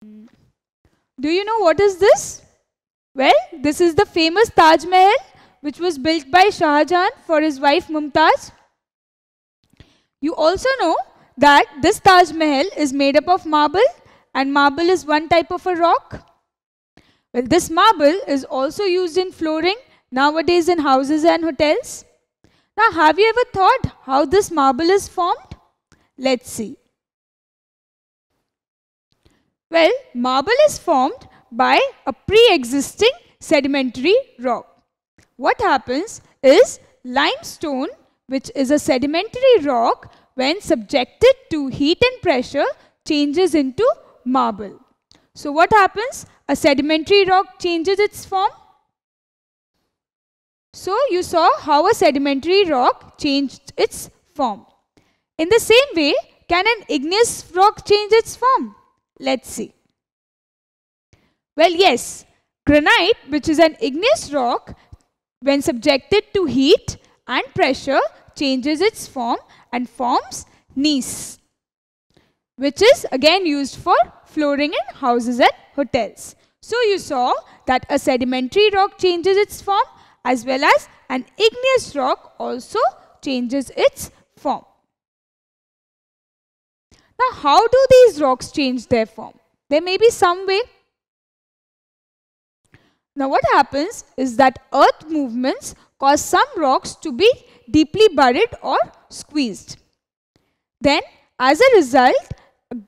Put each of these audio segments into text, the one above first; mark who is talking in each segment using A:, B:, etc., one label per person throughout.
A: Do you know what is this? Well, this is the famous Taj Mahal, which was built by Shah Jahan for his wife Mumtaz. You also know that this Taj Mahal is made up of marble, and marble is one type of a rock. Well, this marble is also used in flooring nowadays in houses and hotels. Now, have you ever thought how this marble is formed? Let's see. Well, marble is formed by a pre-existing sedimentary rock. What happens is limestone, which is a sedimentary rock, when subjected to heat and pressure, changes into marble. So what happens? A sedimentary rock changes its form. So you saw how a sedimentary rock changed its form. In the same way, can an igneous rock change its form? Let's see. Well, yes, granite, which is an igneous rock, when subjected to heat and pressure, changes its form and forms gneiss, which is again used for flooring in houses and hotels. So you saw that a sedimentary rock changes its form, as well as an igneous rock also changes its form. Now, how do these rocks change their form? There may be some way. Now, what happens is that earth movements cause some rocks to be deeply buried or squeezed. Then, as a result,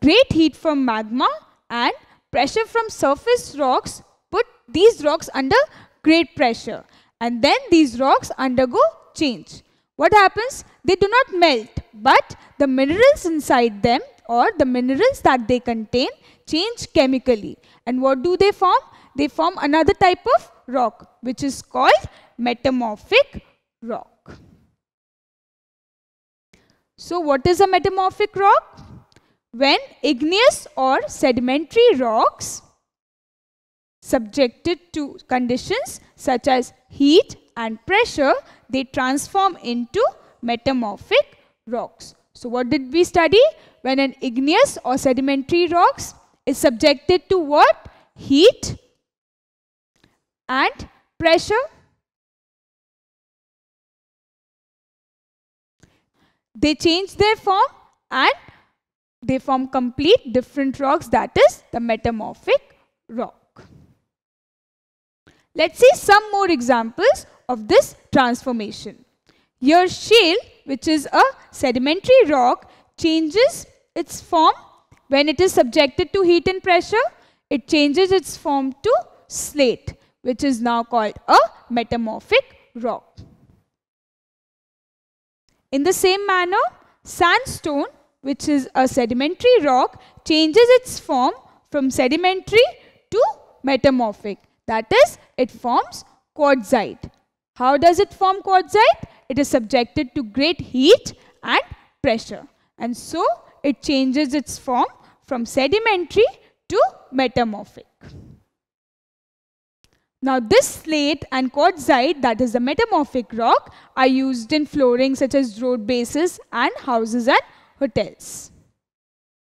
A: great heat from magma and pressure from surface rocks put these rocks under great pressure. And then these rocks undergo change. What happens? They do not melt, but the minerals inside them, or the minerals that they contain, change chemically. And what do they form? They form another type of rock, which is called metamorphic rock. So what is a metamorphic rock? When igneous or sedimentary rocks subjected to conditions such as heat and pressure, they transform into metamorphic rocks. So what did we study? When an igneous or sedimentary rocks is subjected to what? Heat and pressure. They change their form and they form complete different rocks, that is the metamorphic rock. Let's see some more examples of this transformation. Here shale, which is a sedimentary rock, changes its form when it is subjected to heat and pressure. It changes its form to slate, which is now called a metamorphic rock. In the same manner, sandstone, which is a sedimentary rock, changes its form from sedimentary to metamorphic. That is, it forms quartzite. How does it form quartzite? It is subjected to great heat and pressure. And so, it changes its form from sedimentary to metamorphic. Now, this slate and quartzite, that is the metamorphic rock, are used in flooring such as road bases and houses and hotels.